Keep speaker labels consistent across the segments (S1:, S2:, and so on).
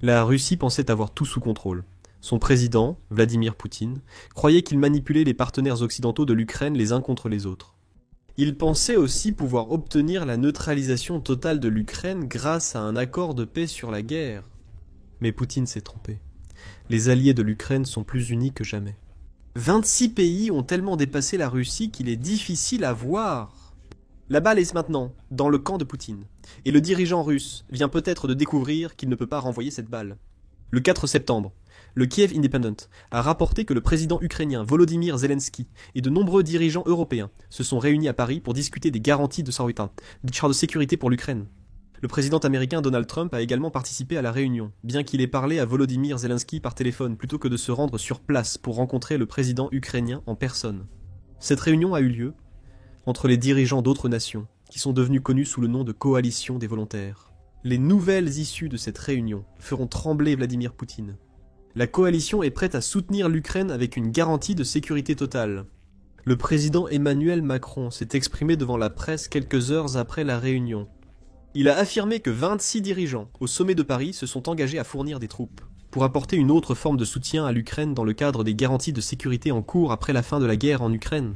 S1: La Russie pensait avoir tout sous contrôle. Son président, Vladimir Poutine, croyait qu'il manipulait les partenaires occidentaux de l'Ukraine les uns contre les autres. Il pensait aussi pouvoir obtenir la neutralisation totale de l'Ukraine grâce à un accord de paix sur la guerre. Mais Poutine s'est trompé. Les alliés de l'Ukraine sont plus unis que jamais. 26 pays ont tellement dépassé la Russie qu'il est difficile à voir. La balle est maintenant dans le camp de Poutine. Et le dirigeant russe vient peut-être de découvrir qu'il ne peut pas renvoyer cette balle. Le 4 septembre, le Kiev Independent a rapporté que le président ukrainien Volodymyr Zelensky et de nombreux dirigeants européens se sont réunis à Paris pour discuter des garanties de sécurité pour l'Ukraine. Le président américain Donald Trump a également participé à la réunion, bien qu'il ait parlé à Volodymyr Zelensky par téléphone plutôt que de se rendre sur place pour rencontrer le président ukrainien en personne. Cette réunion a eu lieu entre les dirigeants d'autres nations, qui sont devenus connus sous le nom de coalition des volontaires. Les nouvelles issues de cette réunion feront trembler Vladimir Poutine. La coalition est prête à soutenir l'Ukraine avec une garantie de sécurité totale. Le président Emmanuel Macron s'est exprimé devant la presse quelques heures après la réunion. Il a affirmé que 26 dirigeants au sommet de Paris se sont engagés à fournir des troupes pour apporter une autre forme de soutien à l'Ukraine dans le cadre des garanties de sécurité en cours après la fin de la guerre en Ukraine.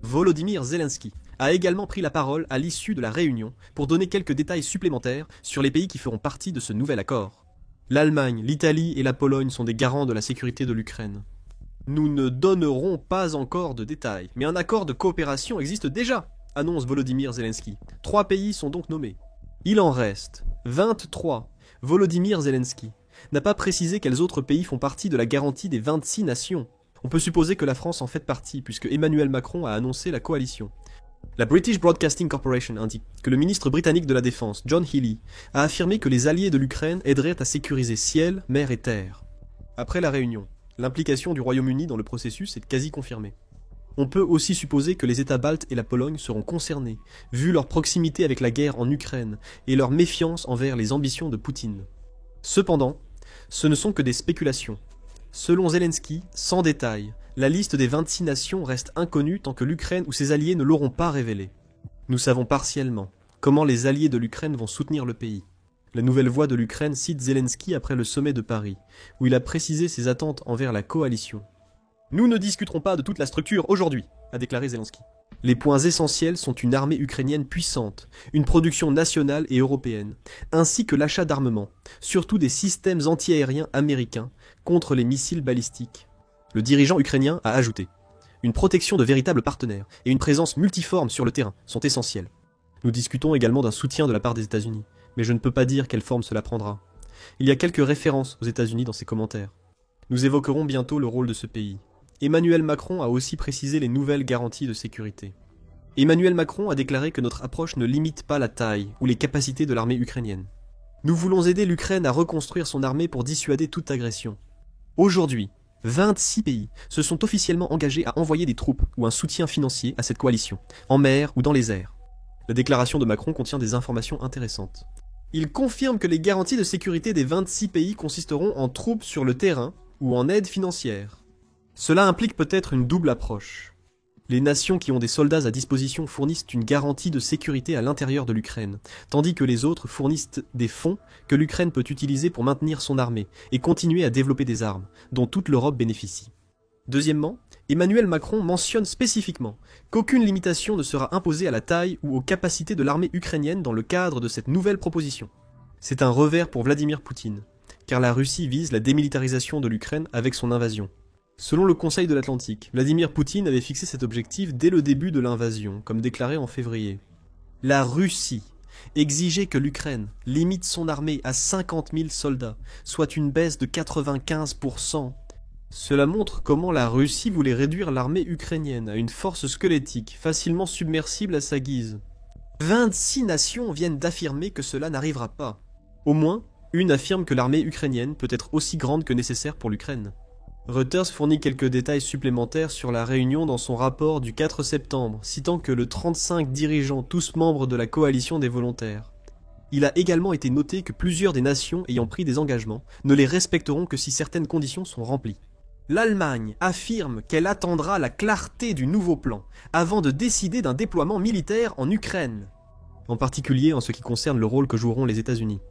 S1: Volodymyr Zelensky a également pris la parole à l'issue de la réunion pour donner quelques détails supplémentaires sur les pays qui feront partie de ce nouvel accord. L'Allemagne, l'Italie et la Pologne sont des garants de la sécurité de l'Ukraine. Nous ne donnerons pas encore de détails, mais un accord de coopération existe déjà, annonce Volodymyr Zelensky. 3 pays sont donc nommés. Il en reste 23. Volodymyr Zelensky n'a pas précisé quels autres pays font partie de la garantie des 26 nations. On peut supposer que la France en fait partie, puisque Emmanuel Macron a annoncé la coalition. La British Broadcasting Corporation indique que le ministre britannique de la Défense, John Healey, a affirmé que les alliés de l'Ukraine aideraient à sécuriser ciel, mer et terre. Après la réunion, l'implication du Royaume-Uni dans le processus est quasi confirmée. On peut aussi supposer que les États baltes et la Pologne seront concernés, vu leur proximité avec la guerre en Ukraine et leur méfiance envers les ambitions de Poutine. Cependant, ce ne sont que des spéculations. Selon Zelensky, sans détail, la liste des 26 nations reste inconnue tant que l'Ukraine ou ses alliés ne l'auront pas révélée. Nous savons partiellement comment les alliés de l'Ukraine vont soutenir le pays. La Nouvelle Voix de l'Ukraine cite Zelensky après le sommet de Paris, où il a précisé ses attentes envers la coalition. « Nous ne discuterons pas de toute la structure aujourd'hui », a déclaré Zelensky. Les points essentiels sont une armée ukrainienne puissante, une production nationale et européenne, ainsi que l'achat d'armements, surtout des systèmes antiaériens américains, contre les missiles balistiques. Le dirigeant ukrainien a ajouté « Une protection de véritables partenaires et une présence multiforme sur le terrain sont essentielles. Nous discutons également d'un soutien de la part des États-Unis, mais je ne peux pas dire quelle forme cela prendra. Il y a quelques références aux États-Unis dans ces commentaires. Nous évoquerons bientôt le rôle de ce pays. » Emmanuel Macron a aussi précisé les nouvelles garanties de sécurité. Emmanuel Macron a déclaré que notre approche ne limite pas la taille ou les capacités de l'armée ukrainienne. Nous voulons aider l'Ukraine à reconstruire son armée pour dissuader toute agression. Aujourd'hui, 26 pays se sont officiellement engagés à envoyer des troupes ou un soutien financier à cette coalition, en mer ou dans les airs. La déclaration de Macron contient des informations intéressantes. Il confirme que les garanties de sécurité des 26 pays consisteront en troupes sur le terrain ou en aide financière. Cela implique peut-être une double approche. Les nations qui ont des soldats à disposition fournissent une garantie de sécurité à l'intérieur de l'Ukraine, tandis que les autres fournissent des fonds que l'Ukraine peut utiliser pour maintenir son armée et continuer à développer des armes, dont toute l'Europe bénéficie. Deuxièmement, Emmanuel Macron mentionne spécifiquement qu'aucune limitation ne sera imposée à la taille ou aux capacités de l'armée ukrainienne dans le cadre de cette nouvelle proposition. C'est un revers pour Vladimir Poutine, car la Russie vise la démilitarisation de l'Ukraine avec son invasion. Selon le Conseil de l'Atlantique, Vladimir Poutine avait fixé cet objectif dès le début de l'invasion, comme déclaré en février. La Russie exigeait que l'Ukraine limite son armée à 50 000 soldats, soit une baisse de 95%. Cela montre comment la Russie voulait réduire l'armée ukrainienne à une force squelettique, facilement submersible à sa guise. 26 nations viennent d'affirmer que cela n'arrivera pas. Au moins, une affirme que l'armée ukrainienne peut être aussi grande que nécessaire pour l'Ukraine. Reuters fournit quelques détails supplémentaires sur la réunion dans son rapport du 4 septembre, citant que le 35 dirigeants, tous membres de la coalition des volontaires. Il a également été noté que plusieurs des nations ayant pris des engagements ne les respecteront que si certaines conditions sont remplies. L'Allemagne affirme qu'elle attendra la clarté du nouveau plan avant de décider d'un déploiement militaire en Ukraine, en particulier en ce qui concerne le rôle que joueront les États-Unis.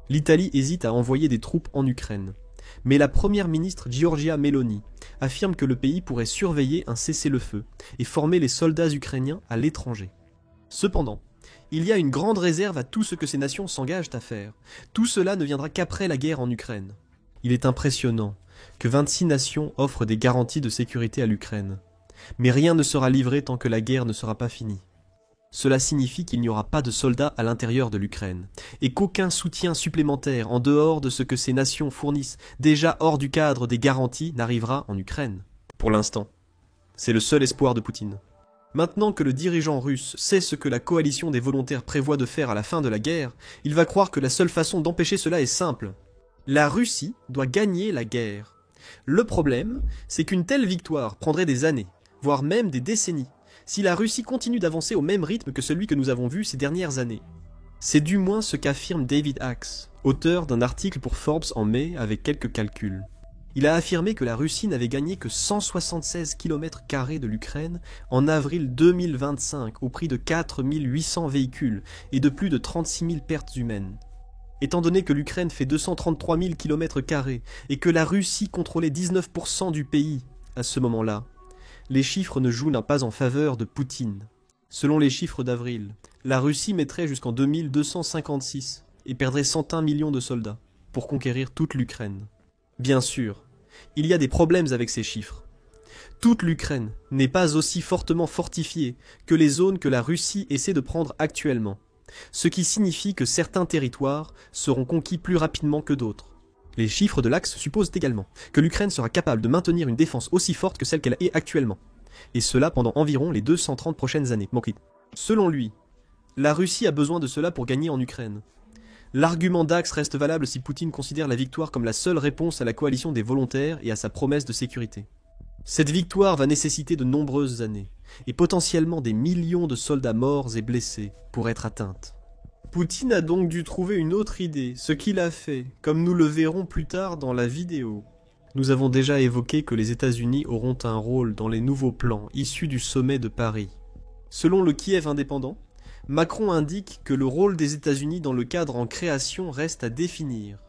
S1: L'Italie hésite à envoyer des troupes en Ukraine. Mais la première ministre Giorgia Meloni affirme que le pays pourrait surveiller un cessez-le-feu et former les soldats ukrainiens à l'étranger. Cependant, il y a une grande réserve à tout ce que ces nations s'engagent à faire. Tout cela ne viendra qu'après la guerre en Ukraine. Il est impressionnant que 26 nations offrent des garanties de sécurité à l'Ukraine. Mais rien ne sera livré tant que la guerre ne sera pas finie. Cela signifie qu'il n'y aura pas de soldats à l'intérieur de l'Ukraine, et qu'aucun soutien supplémentaire en dehors de ce que ces nations fournissent déjà hors du cadre des garanties n'arrivera en Ukraine. Pour l'instant. C'est le seul espoir de Poutine. Maintenant que le dirigeant russe sait ce que la coalition des volontaires prévoit de faire à la fin de la guerre, il va croire que la seule façon d'empêcher cela est simple. La Russie doit gagner la guerre. Le problème, c'est qu'une telle victoire prendrait des années, voire même des décennies, si la Russie continue d'avancer au même rythme que celui que nous avons vu ces dernières années. C'est du moins ce qu'affirme David Axe, auteur d'un article pour Forbes en mai avec quelques calculs. Il a affirmé que la Russie n'avait gagné que 176 km² de l'Ukraine en avril 2025 au prix de 4800 véhicules et de plus de 36 000 pertes humaines. Étant donné que l'Ukraine fait 233 000 km² et que la Russie contrôlait 19% du pays à ce moment-là, les chiffres ne jouent pas en faveur de Poutine. Selon les chiffres d'avril, la Russie mettrait jusqu'en 2256 et perdrait 101 millions de soldats pour conquérir toute l'Ukraine. Bien sûr, il y a des problèmes avec ces chiffres. Toute l'Ukraine n'est pas aussi fortement fortifiée que les zones que la Russie essaie de prendre actuellement, ce qui signifie que certains territoires seront conquis plus rapidement que d'autres. Les chiffres de l'Axe supposent également que l'Ukraine sera capable de maintenir une défense aussi forte que celle qu'elle est actuellement, et cela pendant environ les 230 prochaines années. Selon lui, la Russie a besoin de cela pour gagner en Ukraine. L'argument d'Axe reste valable si Poutine considère la victoire comme la seule réponse à la coalition des volontaires et à sa promesse de sécurité. Cette victoire va nécessiter de nombreuses années, et potentiellement des millions de soldats morts et blessés pour être atteinte. Poutine a donc dû trouver une autre idée, ce qu'il a fait, comme nous le verrons plus tard dans la vidéo. Nous avons déjà évoqué que les États-Unis auront un rôle dans les nouveaux plans issus du sommet de Paris. Selon le Kiev indépendant, Macron indique que le rôle des États-Unis dans le cadre en création reste à définir.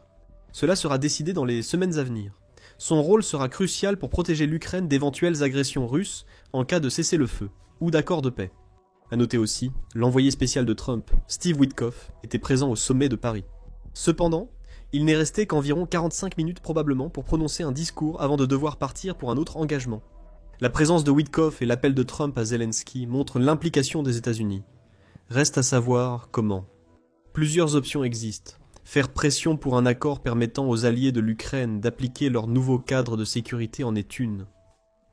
S1: Cela sera décidé dans les semaines à venir. Son rôle sera crucial pour protéger l'Ukraine d'éventuelles agressions russes en cas de cessez-le-feu ou d'accord de paix. À noter aussi, l'envoyé spécial de Trump, Steve Witkoff, était présent au sommet de Paris. Cependant, il n'est resté qu'environ 45 minutes probablement pour prononcer un discours avant de devoir partir pour un autre engagement. La présence de Witkoff et l'appel de Trump à Zelensky montrent l'implication des États-Unis. Reste à savoir comment. Plusieurs options existent. Faire pression pour un accord permettant aux alliés de l'Ukraine d'appliquer leur nouveau cadre de sécurité en est une.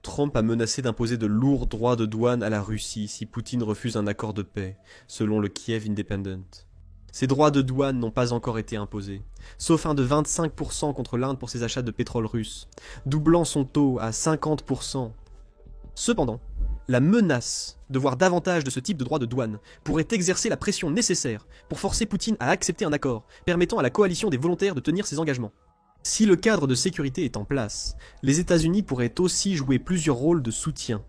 S1: Trump a menacé d'imposer de lourds droits de douane à la Russie si Poutine refuse un accord de paix, selon le Kiev Independent. Ces droits de douane n'ont pas encore été imposés, sauf un de 25% contre l'Inde pour ses achats de pétrole russe, doublant son taux à 50%. Cependant, la menace de voir davantage de ce type de droits de douane pourrait exercer la pression nécessaire pour forcer Poutine à accepter un accord, permettant à la coalition des volontaires de tenir ses engagements. Si le cadre de sécurité est en place, les États-Unis pourraient aussi jouer plusieurs rôles de soutien.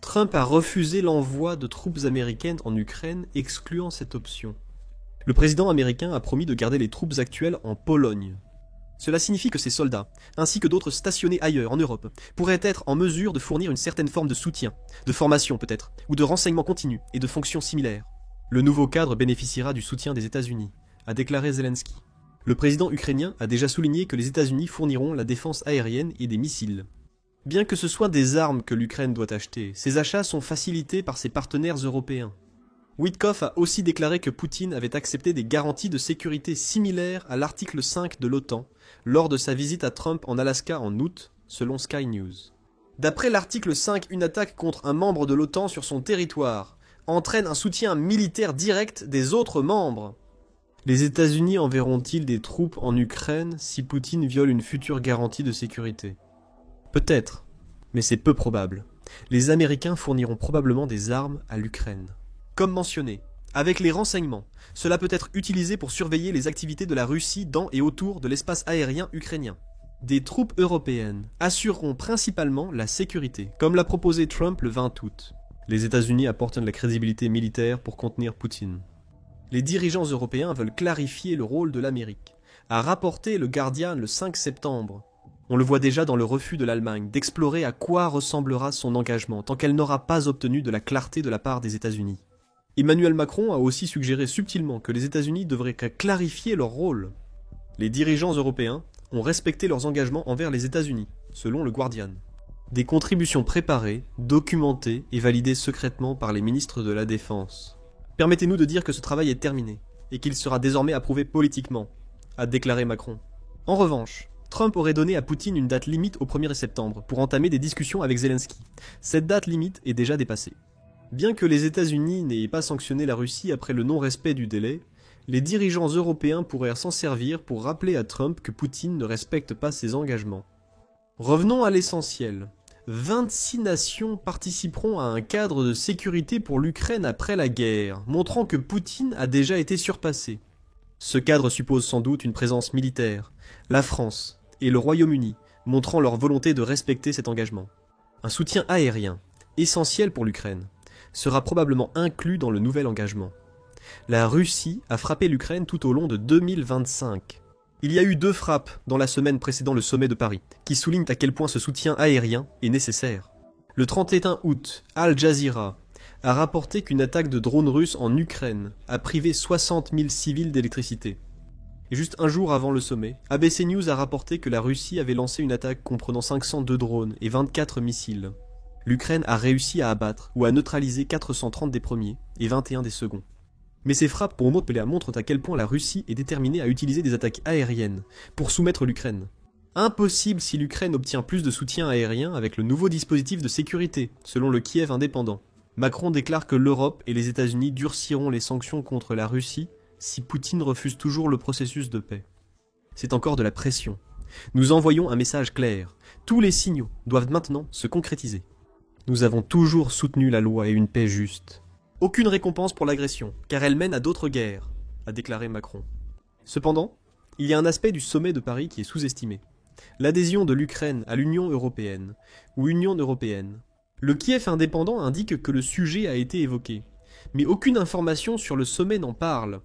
S1: Trump a refusé l'envoi de troupes américaines en Ukraine, excluant cette option. Le président américain a promis de garder les troupes actuelles en Pologne. Cela signifie que ces soldats, ainsi que d'autres stationnés ailleurs en Europe, pourraient être en mesure de fournir une certaine forme de soutien, de formation peut-être, ou de renseignement continu et de fonctions similaires. Le nouveau cadre bénéficiera du soutien des États-Unis, a déclaré Zelensky. Le président ukrainien a déjà souligné que les États-Unis fourniront la défense aérienne et des missiles. Bien que ce soit des armes que l'Ukraine doit acheter, ces achats sont facilités par ses partenaires européens. Witkoff a aussi déclaré que Poutine avait accepté des garanties de sécurité similaires à l'article 5 de l'OTAN lors de sa visite à Trump en Alaska en août, selon Sky News. D'après l'article 5, une attaque contre un membre de l'OTAN sur son territoire entraîne un soutien militaire direct des autres membres. Les États-Unis enverront-ils des troupes en Ukraine si Poutine viole une future garantie de sécurité? Peut-être, mais c'est peu probable. Les Américains fourniront probablement des armes à l'Ukraine. Comme mentionné, avec les renseignements, cela peut être utilisé pour surveiller les activités de la Russie dans et autour de l'espace aérien ukrainien. Des troupes européennes assureront principalement la sécurité, comme l'a proposé Trump le 20 août. Les États-Unis apportent de la crédibilité militaire pour contenir Poutine. Les dirigeants européens veulent clarifier le rôle de l'Amérique, a rapporté le Guardian le 5 septembre. On le voit déjà dans le refus de l'Allemagne d'explorer à quoi ressemblera son engagement tant qu'elle n'aura pas obtenu de la clarté de la part des États-Unis. Emmanuel Macron a aussi suggéré subtilement que les États-Unis devraient clarifier leur rôle. Les dirigeants européens ont respecté leurs engagements envers les États-Unis, selon le Guardian. Des contributions préparées, documentées et validées secrètement par les ministres de la Défense. Permettez-nous de dire que ce travail est terminé, et qu'il sera désormais approuvé politiquement, a déclaré Macron. En revanche, Trump aurait donné à Poutine une date limite au 1er septembre pour entamer des discussions avec Zelensky. Cette date limite est déjà dépassée. Bien que les États-Unis n'aient pas sanctionné la Russie après le non-respect du délai, les dirigeants européens pourraient s'en servir pour rappeler à Trump que Poutine ne respecte pas ses engagements. Revenons à l'essentiel. 26 nations participeront à un cadre de sécurité pour l'Ukraine après la guerre, montrant que Poutine a déjà été surpassé. Ce cadre suppose sans doute une présence militaire, la France et le Royaume-Uni, montrant leur volonté de respecter cet engagement. Un soutien aérien, essentiel pour l'Ukraine, sera probablement inclus dans le nouvel engagement. La Russie a frappé l'Ukraine tout au long de 2025. Il y a eu 2 frappes dans la semaine précédant le sommet de Paris, qui soulignent à quel point ce soutien aérien est nécessaire. Le 31 août, Al Jazeera a rapporté qu'une attaque de drones russes en Ukraine a privé 60 000 civils d'électricité. Et juste un jour avant le sommet, ABC News a rapporté que la Russie avait lancé une attaque comprenant 502 drones et 24 missiles. L'Ukraine a réussi à abattre ou à neutraliser 430 des premiers et 21 des seconds. Mais ces frappes pour Montpellier montrent à quel point la Russie est déterminée à utiliser des attaques aériennes pour soumettre l'Ukraine. Impossible si l'Ukraine obtient plus de soutien aérien avec le nouveau dispositif de sécurité, selon le Kiev indépendant. Macron déclare que l'Europe et les États-Unis durciront les sanctions contre la Russie si Poutine refuse toujours le processus de paix. C'est encore de la pression. Nous envoyons un message clair. Tous les signaux doivent maintenant se concrétiser. Nous avons toujours soutenu la loi et une paix juste. Aucune récompense pour l'agression, car elle mène à d'autres guerres, a déclaré Macron. Cependant, il y a un aspect du sommet de Paris qui est sous-estimé. L'adhésion de l'Ukraine à l'Union européenne, ou Union européenne. Le Kiev indépendant indique que le sujet a été évoqué, mais aucune information sur le sommet n'en parle,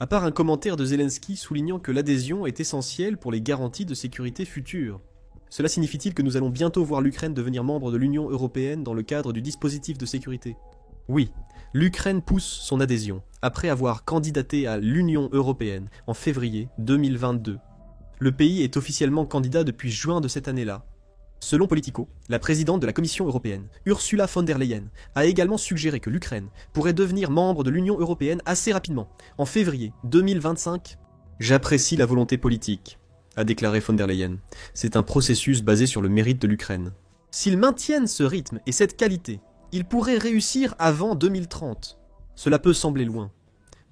S1: à part un commentaire de Zelensky soulignant que l'adhésion est essentielle pour les garanties de sécurité futures. Cela signifie-t-il que nous allons bientôt voir l'Ukraine devenir membre de l'Union européenne dans le cadre du dispositif de sécurité ? Oui, l'Ukraine pousse son adhésion, après avoir candidaté à l'Union européenne en février 2022. Le pays est officiellement candidat depuis juin de cette année-là. Selon Politico, la présidente de la Commission européenne, Ursula von der Leyen, a également suggéré que l'Ukraine pourrait devenir membre de l'Union européenne assez rapidement, en février 2025. J'apprécie la volonté politique, a déclaré von der Leyen. C'est un processus basé sur le mérite de l'Ukraine. S'ils maintiennent ce rythme et cette qualité, ils pourraient réussir avant 2030. Cela peut sembler loin,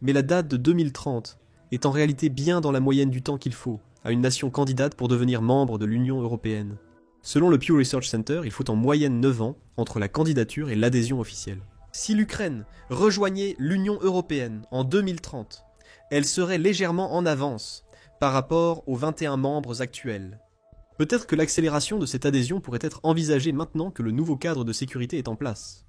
S1: mais la date de 2030 est en réalité bien dans la moyenne du temps qu'il faut à une nation candidate pour devenir membre de l'Union européenne. Selon le Pew Research Center, il faut en moyenne 9 ans entre la candidature et l'adhésion officielle. Si l'Ukraine rejoignait l'Union européenne en 2030, elle serait légèrement en avance par rapport aux 21 membres actuels. Peut-être que l'accélération de cette adhésion pourrait être envisagée maintenant que le nouveau cadre de sécurité est en place.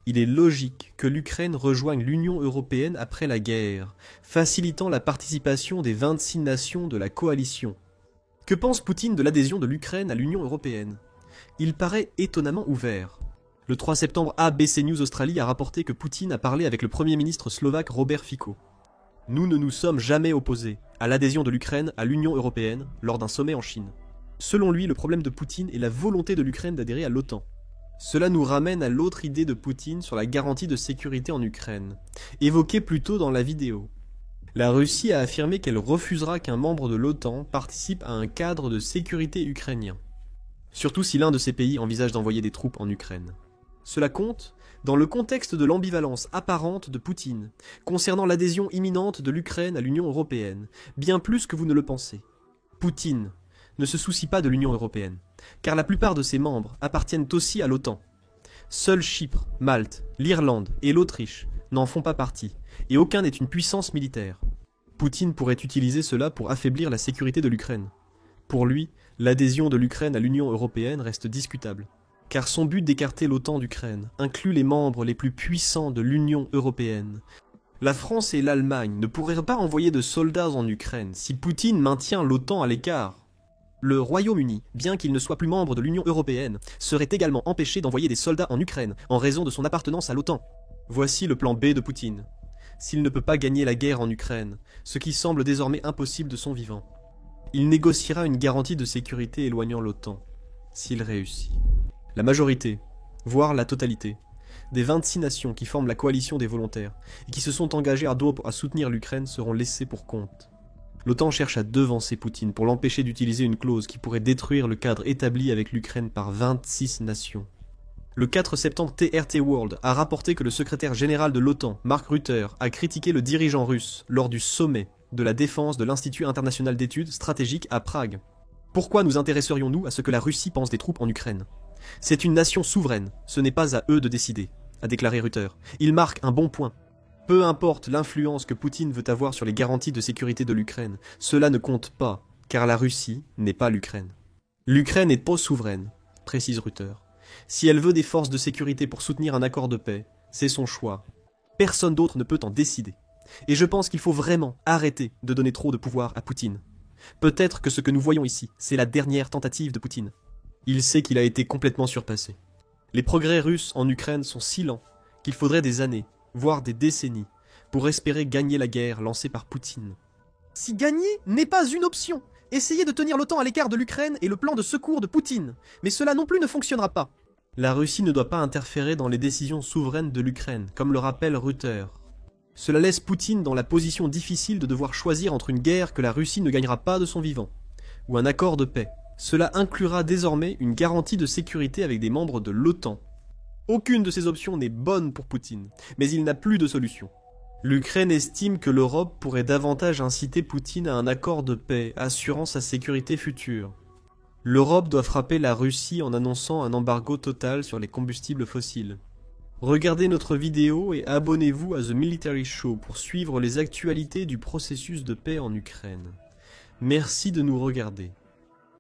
S1: Il est logique que l'Ukraine rejoigne l'Union européenne après la guerre, facilitant la participation des 26 nations de la coalition. Que pense Poutine de l'adhésion de l'Ukraine à l'Union européenne ? Il paraît étonnamment ouvert. Le 3 septembre, ABC News Australie a rapporté que Poutine a parlé avec le Premier ministre slovaque Robert Fico. Nous ne nous sommes jamais opposés à l'adhésion de l'Ukraine à l'Union européenne lors d'un sommet en Chine. Selon lui, le problème de Poutine est la volonté de l'Ukraine d'adhérer à l'OTAN. Cela nous ramène à l'autre idée de Poutine sur la garantie de sécurité en Ukraine, évoquée plus tôt dans la vidéo. La Russie a affirmé qu'elle refusera qu'un membre de l'OTAN participe à un cadre de sécurité ukrainien. Surtout si l'un de ces pays envisage d'envoyer des troupes en Ukraine. Cela compte dans le contexte de l'ambivalence apparente de Poutine concernant l'adhésion imminente de l'Ukraine à l'Union européenne, bien plus que vous ne le pensez. Poutine ne se soucie pas de l'Union européenne, car la plupart de ses membres appartiennent aussi à l'OTAN. Seuls Chypre, Malte, l'Irlande et l'Autriche n'en font pas partie, et aucun n'est une puissance militaire. Poutine pourrait utiliser cela pour affaiblir la sécurité de l'Ukraine. Pour lui, l'adhésion de l'Ukraine à l'Union européenne reste discutable, car son but d'écarter l'OTAN d'Ukraine inclut les membres les plus puissants de l'Union européenne. La France et l'Allemagne ne pourraient pas envoyer de soldats en Ukraine si Poutine maintient l'OTAN à l'écart. Le Royaume-Uni, bien qu'il ne soit plus membre de l'Union européenne, serait également empêché d'envoyer des soldats en Ukraine en raison de son appartenance à l'OTAN. Voici le plan B de Poutine. S'il ne peut pas gagner la guerre en Ukraine, ce qui semble désormais impossible de son vivant, il négociera une garantie de sécurité éloignant l'OTAN, s'il réussit. La majorité, voire la totalité, des 26 nations qui forment la coalition des volontaires et qui se sont engagées à dos à soutenir l'Ukraine seront laissées pour compte. L'OTAN cherche à devancer Poutine pour l'empêcher d'utiliser une clause qui pourrait détruire le cadre établi avec l'Ukraine par 26 nations. Le 4 septembre, TRT World a rapporté que le secrétaire général de l'OTAN, Mark Rutte, a critiqué le dirigeant russe lors du sommet de la défense de l'Institut international d'études stratégiques à Prague. Pourquoi nous intéresserions-nous à ce que la Russie pense des troupes en Ukraine ? C'est une nation souveraine, ce n'est pas à eux de décider, a déclaré Rutte. Il marque un bon point. Peu importe l'influence que Poutine veut avoir sur les garanties de sécurité de l'Ukraine, cela ne compte pas, car la Russie n'est pas l'Ukraine. L'Ukraine n'est pas souveraine, précise Rutte. Si elle veut des forces de sécurité pour soutenir un accord de paix, c'est son choix. Personne d'autre ne peut en décider. Et je pense qu'il faut vraiment arrêter de donner trop de pouvoir à Poutine. Peut-être que ce que nous voyons ici, c'est la dernière tentative de Poutine. Il sait qu'il a été complètement surpassé. Les progrès russes en Ukraine sont si lents qu'il faudrait des années, voire des décennies, pour espérer gagner la guerre lancée par Poutine. Si gagner n'est pas une option, essayez de tenir l'OTAN à l'écart de l'Ukraine et le plan de secours de Poutine, mais cela non plus ne fonctionnera pas. La Russie ne doit pas interférer dans les décisions souveraines de l'Ukraine, comme le rappelle Rutte. Cela laisse Poutine dans la position difficile de devoir choisir entre une guerre que la Russie ne gagnera pas de son vivant, ou un accord de paix. Cela inclura désormais une garantie de sécurité avec des membres de l'OTAN. Aucune de ces options n'est bonne pour Poutine, mais il n'a plus de solution. L'Ukraine estime que l'Europe pourrait davantage inciter Poutine à un accord de paix, assurant sa sécurité future. L'Europe doit frapper la Russie en annonçant un embargo total sur les combustibles fossiles. Regardez notre vidéo et abonnez-vous à The Military Show pour suivre les actualités du processus de paix en Ukraine. Merci de nous regarder.